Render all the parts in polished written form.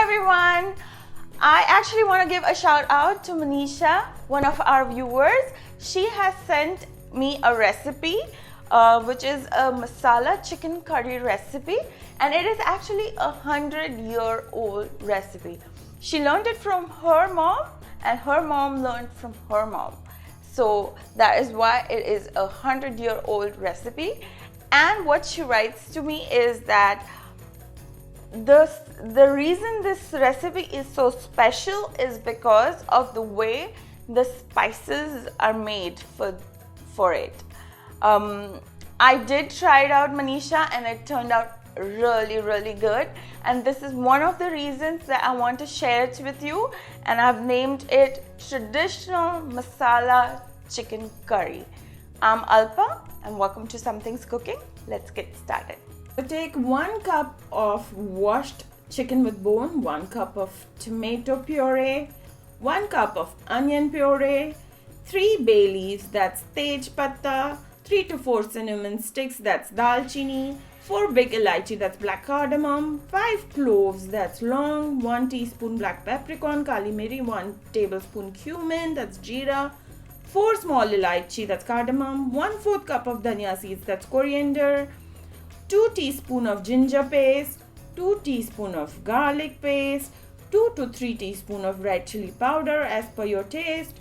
everyone. I actually want to give a shout out to Manisha, one of our viewers. She has sent me a recipe which is a masala chicken curry recipe, and it is actually 100-year-old recipe. She learned it from her mom and her mom learned from her mom. So that is why it is 100-year-old recipe. And what she writes to me is that the reason this recipe is so special is because of the way the spices are made for it. I did try it out, Manisha, and it turned out really good, and this is one of the reasons that I want to share it with you, and I've named it Traditional Masala Chicken Curry. I'm Alpa and welcome to Something's Cooking. Let's get started. So take 1 cup of washed chicken with bone, 1 cup of tomato puree, 1 cup of onion puree, 3 bay leaves, that's tej patta, 3 to 4 cinnamon sticks, that's dalchini, 4 big elaichi, that's black cardamom, 5 cloves, that's long, 1 teaspoon black peppercorn, kali miri, 1 tablespoon cumin, that's jeera, 4 small elaichi, that's cardamom, 1/4 cup of dhania seeds, that's coriander, 2 teaspoon of ginger paste, 2 teaspoon of garlic paste, 2 to 3 teaspoon of red chili powder as per your taste,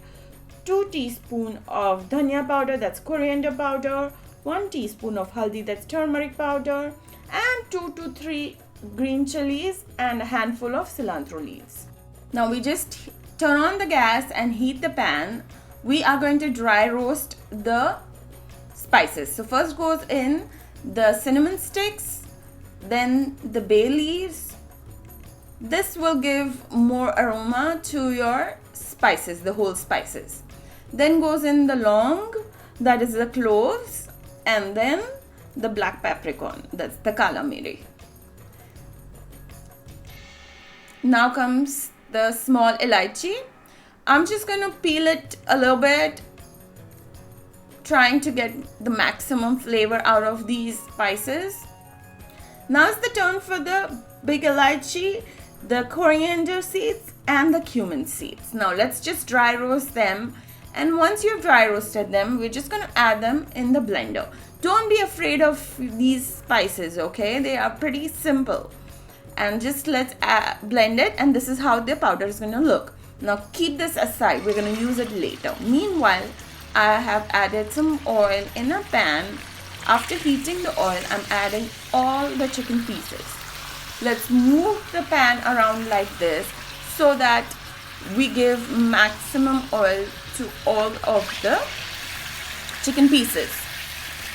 2 teaspoon of dhania powder, that's coriander powder, 1 teaspoon of haldi, that's turmeric powder, and 2 to 3 green chilies and a handful of cilantro leaves. Now we just turn on the gas and heat the pan. We are going to dry roast the spices. So first goes in the cinnamon sticks, then the bay leaves. This will give more aroma to your spices, the whole spices. Then goes in the long, that is the cloves, and then the black peppercorn, that's the kala miri. Now comes the small elaichi. I'm just going to peel it a little bit, trying to get the maximum flavor out of these spices. Now it's the turn for the big elaichi, the coriander seeds, and the cumin seeds. Now let's just dry roast them. And once you've dry roasted them, we're just going to add them in the blender. Don't be afraid of these spices, okay? They are pretty simple. And just let's blend it, and this is how the powder is going to look. Now keep this aside, we're going to use it later. Meanwhile, I have added some oil in a pan. After heating the oil, I'm adding all the chicken pieces. Let's move the pan around like this so that we give maximum oil to all of the chicken pieces.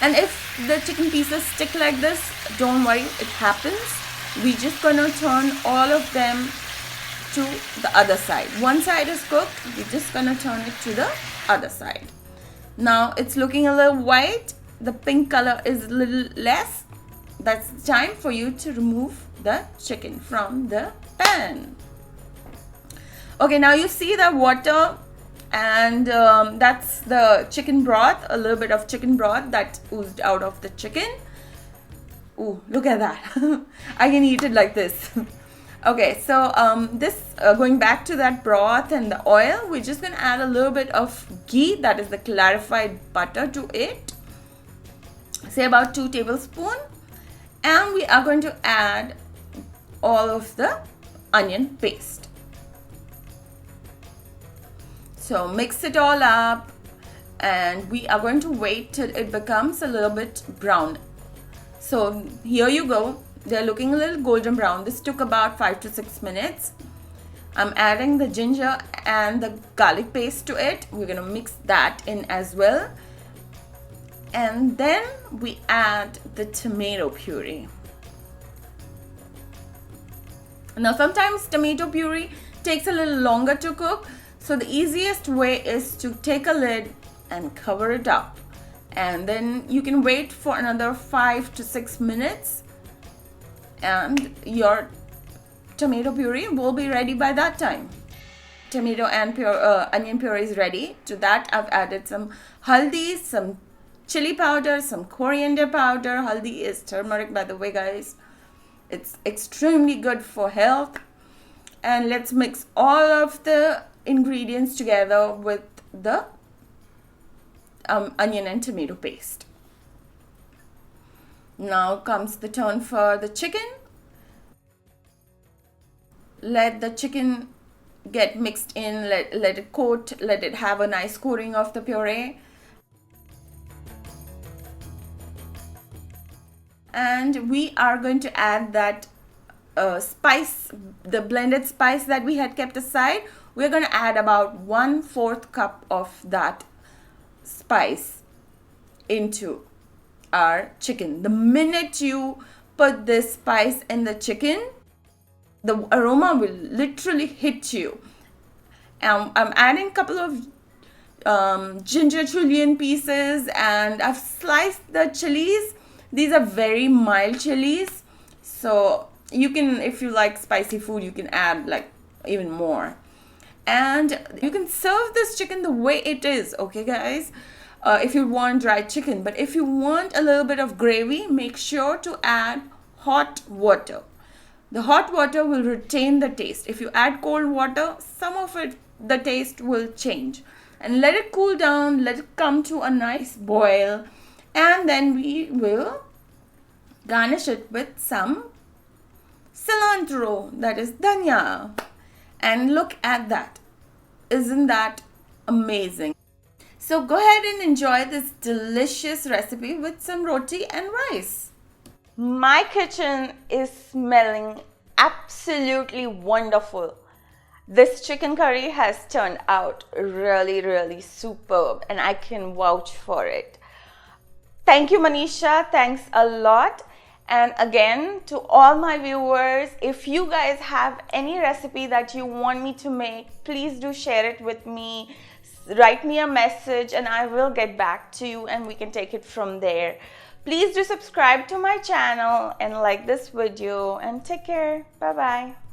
And if the chicken pieces stick like this, don't worry, it happens. We're just gonna turn all of them to the other side. One side is cooked, we're just gonna turn it to the other side. Now it's looking a little white, the pink color is a little less. That's the time for you to remove the chicken from the pan. Okay, now you see the water, and that's the chicken broth, a little bit of chicken broth that oozed out of the chicken. Ooh, look at that. I can eat it like this. Okay, so going back to that broth and the oil, we're just going to add a little bit of ghee, that is the clarified butter, to it. Say about 2 tablespoons. And we are going to add all of the onion paste. So mix it all up, and we are going to wait till it becomes a little bit brown. So here you go. They're looking a little golden brown. This took about 5 to 6 minutes. I'm adding the ginger and the garlic paste to it. We're going to mix that in as well. And then we add the tomato puree. Now sometimes tomato puree takes a little longer to cook. So the easiest way is to take a lid and cover it up. And then you can wait for another 5 to 6 minutes. And your tomato puree will be ready by that time. Tomato and onion puree is ready. To that I've added some haldi, some chili powder, some coriander powder. Haldi is turmeric, by the way, guys. It's extremely good for health. And let's mix all of the ingredients together with the onion and tomato paste. Now comes the turn for the chicken. Let the chicken get mixed in, let it coat, let it have a nice coating of the puree. And we are going to add that spice, the blended spice that we had kept aside. We're going to add about 1/4 cup of that spice into our chicken. The minute you put this spice in the chicken, the aroma will literally hit you. I'm adding a couple of ginger julienne pieces, and I've sliced the chilies. These are very mild chilies, so you can, if you like spicy food, you can add like even more. And you can serve this chicken the way it is, okay guys, if you want dried chicken. But if you want a little bit of gravy, make sure to add hot water. The hot water will retain the taste. If you add cold water, some of it, the taste will change. And let it cool down, let it come to a nice boil, and then we will garnish it with some cilantro, that is dhania. And look at that. Isn't that amazing? So go ahead and enjoy this delicious recipe with some roti and rice. My kitchen is smelling absolutely wonderful. This chicken curry has turned out really superb, and I can vouch for it. Thank you, Manisha. Thanks a lot. And again, to all my viewers, if you guys have any recipe that you want me to make, please do share it with me. Write me a message and I will get back to you, and we can take it from there. Please do subscribe to my channel and like this video, and take care. Bye bye.